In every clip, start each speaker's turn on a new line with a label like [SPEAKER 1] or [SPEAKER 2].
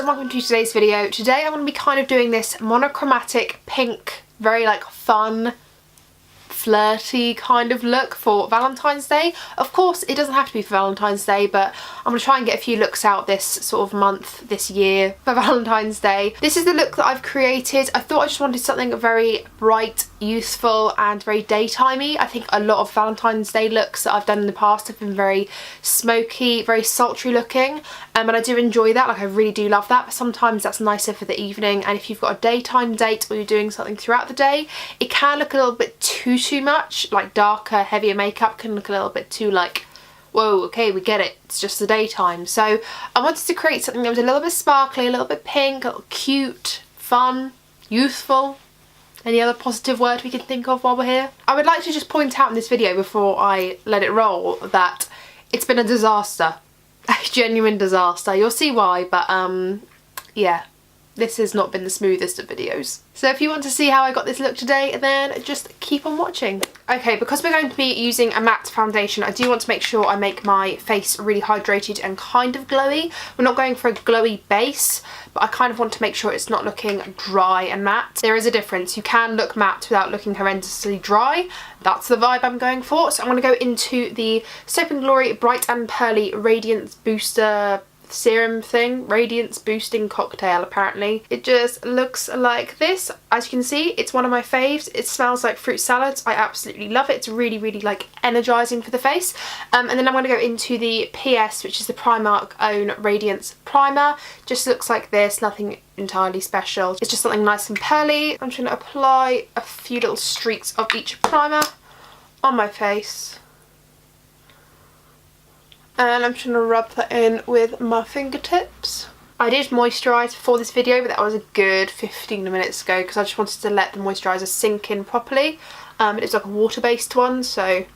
[SPEAKER 1] and welcome to today's video. Today I'm going to be kind of doing this monochromatic pink, very like fun, flirty kind of look for Valentine's Day. Of course it doesn't have to be for Valentine's Day, but I'm going to try and get a few looks out this sort of month, this year for Valentine's Day. This is the look that I've created. I thought I just wanted something very bright, youthful and very daytimey. I think a lot of Valentine's Day looks that I've done in the past have been very smoky, very sultry looking, and I do enjoy that. Like, I really do love that, but sometimes that's nicer for the evening, and if you've got a daytime date or you're doing something throughout the day, it can look a little bit too much. Like darker, heavier makeup can look a little bit too like, whoa, okay, we get it, it's just the daytime. So I wanted to create something that was a little bit sparkly, a little bit pink, a little cute, fun, youthful. Any other positive word we can think of while we're here? I would like to just point out in this video before I let it roll that it's been a disaster. A genuine disaster. You'll see why, but yeah. This has not been the smoothest of videos. So if you want to see how I got this look today, then just keep on watching. Okay, because we're going to be using a matte foundation, I do want to make sure I make my face really hydrated and kind of glowy. We're not going for a glowy base, but I kind of want to make sure it's not looking dry and matte. There is a difference. You can look matte without looking horrendously dry. That's the vibe I'm going for. So I'm going to go into the Soap and Glory Bright and Pearly Radiance Booster serum thing, Radiance boosting cocktail. Apparently it just looks like this. As you can see, it's one of my faves. It smells like fruit salads. I absolutely love it. It's really like energizing for the face. And then I'm going to go into the PS, which is the Primark own Radiance primer. Just looks like this, nothing entirely special. It's just something nice and pearly. I'm just going to apply a few little streaks of each primer on my face. And I'm just going to rub that in with my fingertips. I did moisturise before this video, but that was a good 15 minutes ago because I just wanted to let the moisturiser sink in properly. It's like a water-based one, so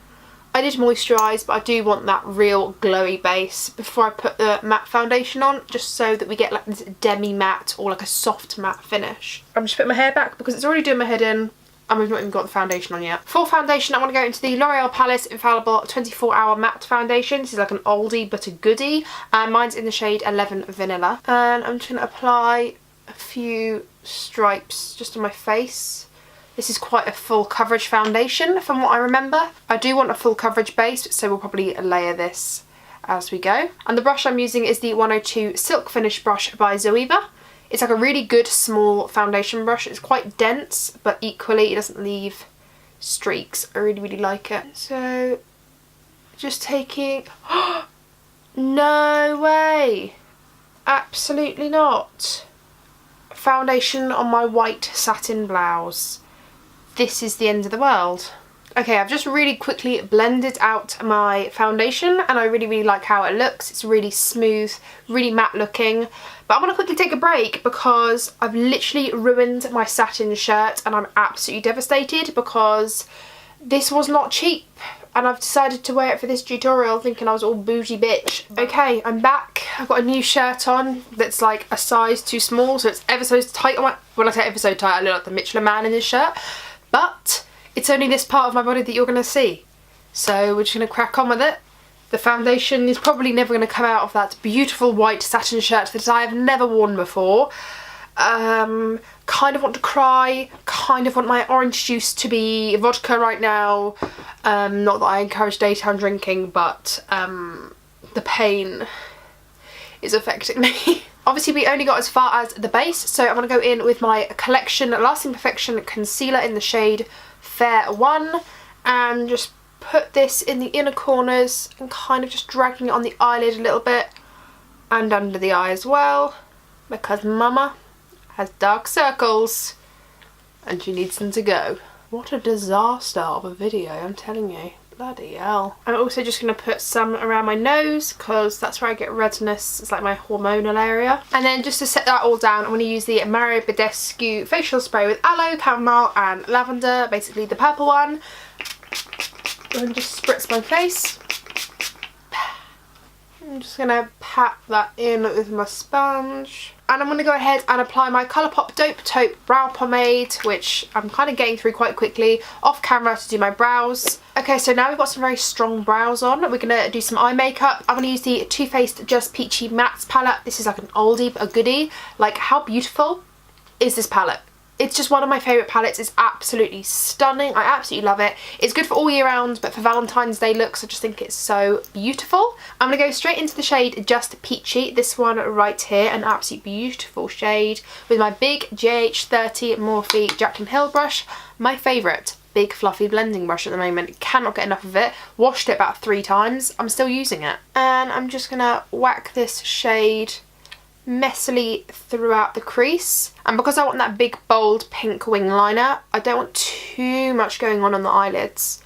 [SPEAKER 1] I did moisturise, but I do want that real glowy base before I put the matte foundation on, just so that we get like this demi-matte or like a soft matte finish. I'm just putting my hair back because it's already doing my head in. And we've not even got the foundation on yet. For foundation, I want to go into the L'Oreal Palace Infallible 24-Hour Matte Foundation. This is like an oldie but a goodie. And mine's in the shade 11 Vanilla. And I'm just going to apply a few stripes just on my face. This is quite a full coverage foundation from what I remember. I do want a full coverage base, so we'll probably layer this as we go. And the brush I'm using is the 102 Silk Finish brush by Jouer. It's like a really good small foundation brush. It's quite dense, but equally it doesn't leave streaks. I really like it. So just taking, no way, absolutely not. Foundation on my white satin blouse. This is the end of the world. Okay, I've just really quickly blended out my foundation and I really like how it looks. It's really smooth, really matte looking. But I'm going to quickly take a break because I've literally ruined my satin shirt and I'm absolutely devastated because this was not cheap. And I've decided to wear it for this tutorial thinking I was all bougie bitch. Okay, I'm back. I've got a new shirt on that's like a size too small, so it's ever so tight on my... When I say ever so tight, I look like the Michelin Man in this shirt. But it's only this part of my body that you're going to see. So we're just going to crack on with it. The foundation is probably never going to come out of that beautiful white satin shirt that I have never worn before. Kind of want to cry. Kind of want my orange juice to be vodka right now. Not that I encourage daytime drinking, but the pain is affecting me. Obviously we only got as far as the base, so I'm going to go in with my Collection Lasting Perfection Concealer in the shade Fair 1 and just put this in the inner corners and kind of just dragging it on the eyelid a little bit and under the eye as well because mama has dark circles and she needs them to go. What a disaster of a video, I'm telling you. Bloody hell. I'm also just going to put some around my nose because that's where I get redness. It's like my hormonal area. And then just to set that all down, I'm going to use the Badescu facial spray with aloe, chamomile and lavender, basically the purple one. And just spritz my face. I'm just going to pat that in with my sponge. And I'm going to go ahead and apply my Colourpop Taupe brow pomade, which I'm kind of getting through quite quickly off camera to do my brows. Okay, so now we've got some very strong brows on. We're going to do some eye makeup. I'm going to use the Too Faced Just Peachy Mattes palette. This is like an oldie but a goodie. Like, how beautiful is this palette? It's just one of my favourite palettes. It's absolutely stunning. I absolutely love it. It's good for all year round, but for Valentine's Day looks, I just think it's so beautiful. I'm going to go straight into the shade Just Peachy. This one right here, an absolutely beautiful shade with my big JH30 Morphe Jaclyn Hill brush. My favourite big fluffy blending brush at the moment. Cannot get enough of it. Washed it about 3 times. I'm still using it. And I'm just going to whack this shade messily throughout the crease, and because I want that big bold pink wing liner, I don't want too much going on the eyelids.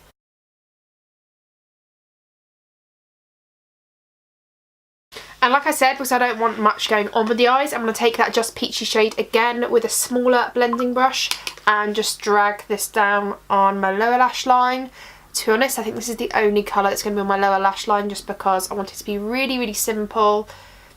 [SPEAKER 1] And like I said, because I don't want much going on with the eyes, I'm going to take that Just Peachy shade again with a smaller blending brush and just drag this down on my lower lash line. To be honest, I think this is the only colour that's going to be on my lower lash line, just because I want it to be really, really simple.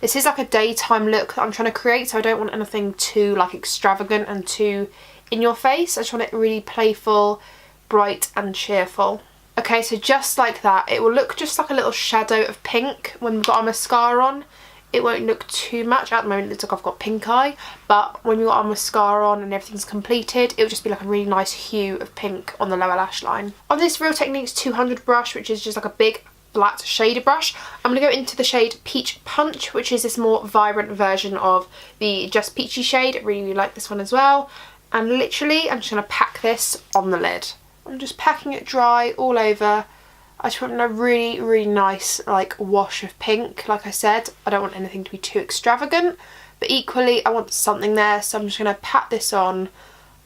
[SPEAKER 1] This is like a daytime look that I'm trying to create, so I don't want anything too like extravagant and too in your face. I just want it really playful, bright and cheerful. Okay, so just like that, it will look just like a little shadow of pink when we've got our mascara on. It won't look too much. At the moment it looks like I've got pink eye, but when we've got our mascara on and everything's completed, it'll just be like a really nice hue of pink on the lower lash line. On this Real Techniques 200 brush, which is just like a big flat shader brush, I'm going to go into the shade Peach Punch, which is this more vibrant version of the Just Peachy shade. I really, really like this one as well. And literally, I'm just going to pack this on the lid. I'm just packing it dry all over. I just want a really, really nice like wash of pink. Like I said, I don't want anything to be too extravagant, but equally I want something there, so I'm just going to pat this on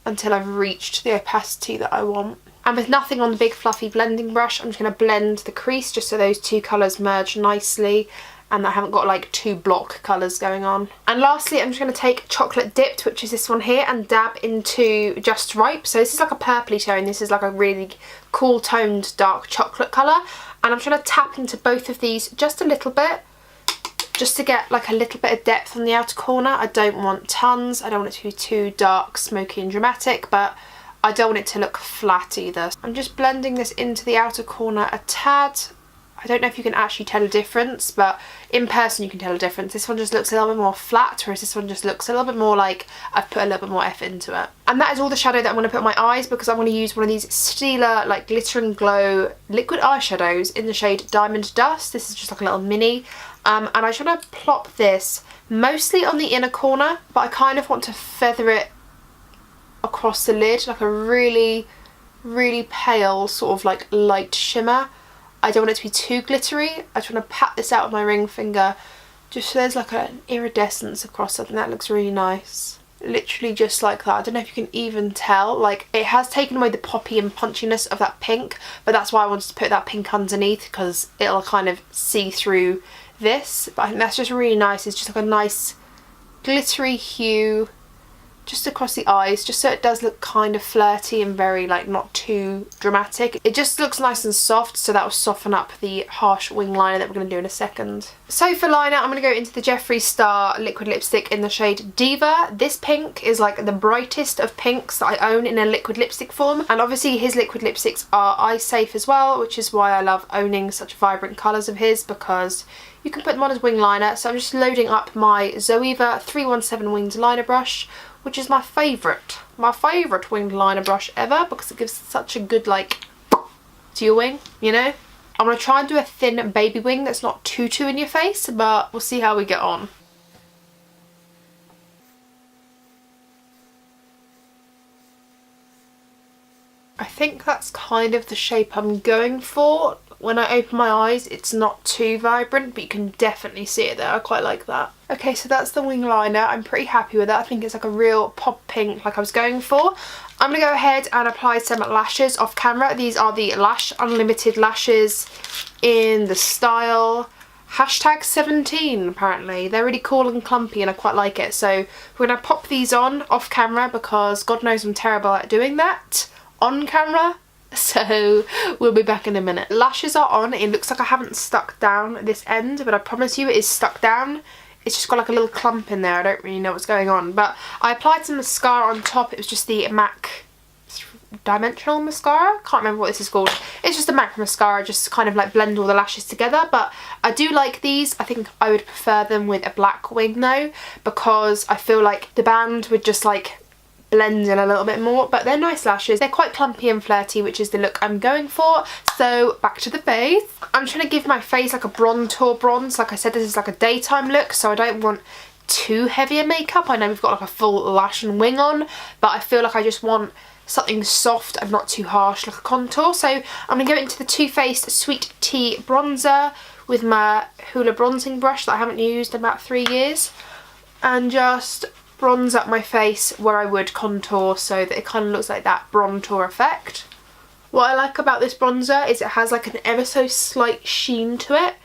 [SPEAKER 1] until I've reached the opacity that I want. And with nothing on the big fluffy blending brush, I'm just going to blend the crease just so those two colours merge nicely and I haven't got like 2 block colours going on. And lastly, I'm just going to take Chocolate Dipped, which is this one here, and dab into Just Ripe. So this is like a purpley tone. This is like a really cool toned dark chocolate colour. And I'm trying to tap into both of these just a little bit, just to get like a little bit of depth on the outer corner. I don't want tons. I don't want it to be too dark, smoky and dramatic, but I don't want it to look flat either. I'm just blending this into the outer corner a tad. I don't know if you can actually tell a difference, but in person you can tell a difference. This one just looks a little bit more flat, whereas this one just looks a little bit more like I've put a little bit more effort into it. And that is all the shadow that I'm going to put on my eyes, because I'm going to use one of these Stila like Glitter and Glow liquid eyeshadows in the shade Diamond Dust. This is just like a little mini. And I just want to plop this mostly on the inner corner, but I kind of want to feather it across the lid, like a really, really pale sort of like light shimmer. I don't want it to be too glittery. I just want to pat this out with my ring finger just so there's like an iridescence across it, and that looks really nice. Literally just like that. I don't know if you can even tell, like it has taken away the poppy and punchiness of that pink, but that's why I wanted to put that pink underneath, because it'll kind of see through this. But I think that's just really nice. It's just like a nice glittery hue just across the eyes, just so it does look kind of flirty and very like not too dramatic. It just looks nice and soft, so that will soften up the harsh wing liner that we're going to do in a second. So for liner, I'm going to go into the Jeffree Star liquid lipstick in the shade Diva. This pink is like the brightest of pinks that I own in a liquid lipstick form, and obviously his liquid lipsticks are eye safe as well, which is why I love owning such vibrant colours of his, because you can put them on as wing liner. So I'm just loading up my Zoeva 317 winged liner brush, which is my favourite winged liner brush ever, because it gives such a good like to your wing, you know. I'm going to try and do a thin baby wing that's not too in your face, but we'll see how we get on. I think that's kind of the shape I'm going for. When I open my eyes, it's not too vibrant, but you can definitely see it there. I quite like that. Okay, so that's the wing liner. I'm pretty happy with that. I think it's like a real pop pink like I was going for. I'm going to go ahead and apply some lashes off camera. These are the Lash Unlimited lashes in the style #17 apparently. They're really cool and clumpy and I quite like it. So we're going to pop these on off camera, because God knows I'm terrible at doing that on camera. So we'll be back in a minute. Lashes are on. It looks like I haven't stuck down this end, but I promise you it is stuck down. It's just got like a little clump in there. I don't really know what's going on. But I applied some mascara on top. It was just the MAC dimensional mascara. Can't remember what this is called. It's just a MAC mascara, just kind of like blend all the lashes together. But I do like these. I think I would prefer them with a black wing though, because I feel like the band would just like blend in a little bit more. But they're nice lashes. They're quite clumpy and flirty, which is the look I'm going for. So back to the face. I'm trying to give my face like a bronzer bronze. Like I said, this is like a daytime look, so I don't want too heavy a makeup. I know we've got like a full lash and wing on, but I feel like I just want something soft and not too harsh, like a contour. So I'm going to go into the Too Faced Sweet Tea bronzer with my Hoola bronzing brush that I haven't used in about 3 years, and just bronze up my face where I would contour, so that it kind of looks like that bronzer effect. What I like about this bronzer is it has like an ever so slight sheen to it,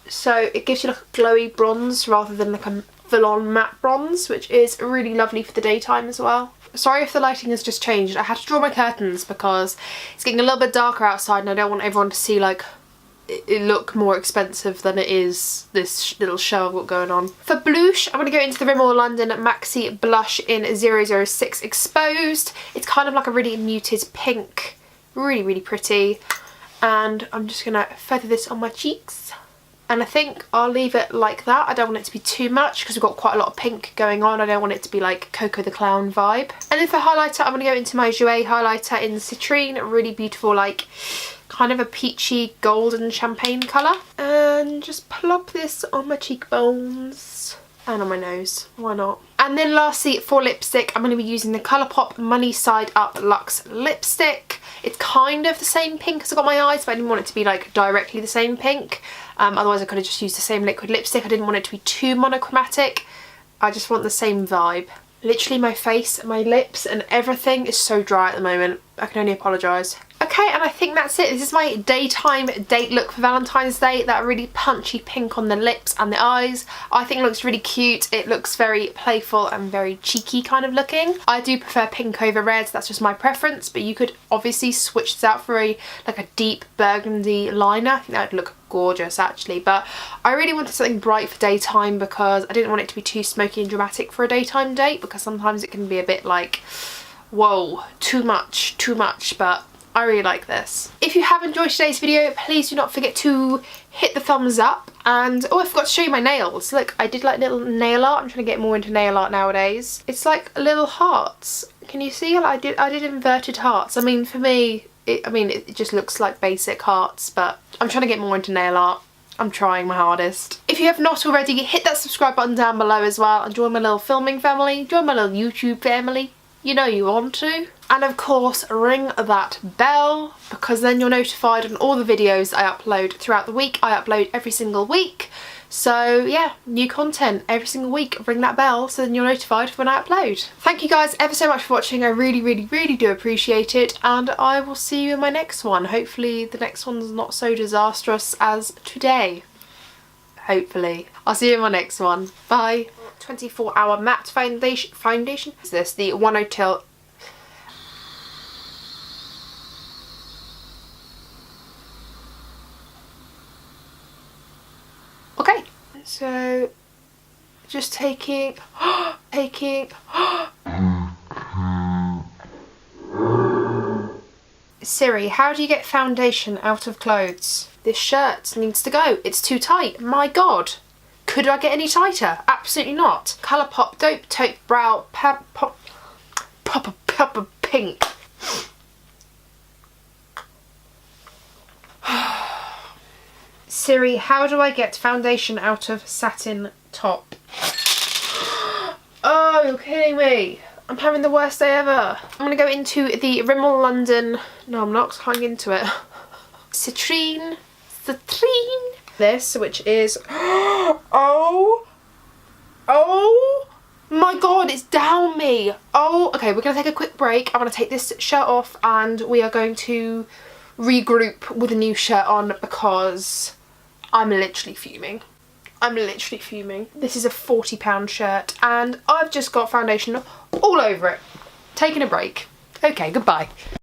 [SPEAKER 1] so it gives you like a glowy bronze rather than like a full-on matte bronze, which is really lovely for the daytime as well. Sorry if the lighting has just changed. I had to draw my curtains because it's getting a little bit darker outside and I don't want everyone to see like it look more expensive than it is, this little show I've got going on. For blush, I'm going to go into the Rimmel London Maxi blush in 006 Exposed. It's kind of like a really muted pink, really pretty, and I'm just going to feather this on my cheeks. And I think I'll leave it like that. I don't want it to be too much because we've got quite a lot of pink going on. I don't want it to be like Coco the Clown vibe. And then for highlighter, I'm going to go into my Jouer highlighter in Citrine. Really beautiful, like kind of a peachy golden champagne colour. And just plop this on my cheekbones and on my nose. Why not? And then lastly, for lipstick, I'm going to be using the Colourpop Money Side Up Luxe lipstick. It's kind of the same pink as I got my eyes, but I didn't want it to be like directly the same pink. Otherwise I could have just used the same liquid lipstick. I didn't want it to be too monochromatic. I just want the same vibe. Literally my face, my lips and everything is so dry at the moment. I can only apologise. Okay, and I think that's it. This is my daytime date look for Valentine's Day. That really punchy pink on the lips and the eyes, I think looks really cute. It looks very playful and very cheeky kind of looking. I do prefer pink over red, that's just my preference, but you could obviously switch this out for a deep burgundy liner. I think that would look gorgeous actually, but I really wanted something bright for daytime because I didn't want it to be too smoky and dramatic for a daytime date, because sometimes it can be a bit like, whoa, too much, but I really like this. If you have enjoyed today's video, please do not forget to hit the thumbs up. And oh, I forgot to show you my nails. Look, I did like little nail art. I'm trying to get more into nail art nowadays. It's like little hearts. Can you see? I did inverted hearts. I mean, for me, it just looks like basic hearts, but I'm trying to get more into nail art. I'm trying my hardest. If you have not already, hit that subscribe button down below as well and join my little filming family. Join my little YouTube family. You know you want to. And of course, ring that bell, because then you're notified on all the videos I upload throughout the week. I upload every single week. So yeah, new content every single week. Ring that bell so then you're notified when I upload. Thank you guys ever so much for watching. I really do appreciate it. And I will see you in my next one. Hopefully the next one's not so disastrous as today. Hopefully. I'll see you in my next one. Bye. 24-hour matte foundation. Is this the 102? Okay, so just taking Siri, how do you get foundation out of clothes? This shirt needs to go. It's too tight. My God. Could I get any tighter? Absolutely not. Colourpop Taupe Brow Pop Pink. Siri, how do I get foundation out of satin top? Oh, you're kidding me. I'm having the worst day ever. I'm going to go into the Rimmel London... No, I'm not hung into it. Citrine. This, which is... Oh my God, it's down me. Oh, okay, we're going to take a quick break. I'm going to take this shirt off and we are going to regroup with a new shirt on because I'm literally fuming. This is a £40 shirt and I've just got foundation all over it. Taking a break. Okay, goodbye.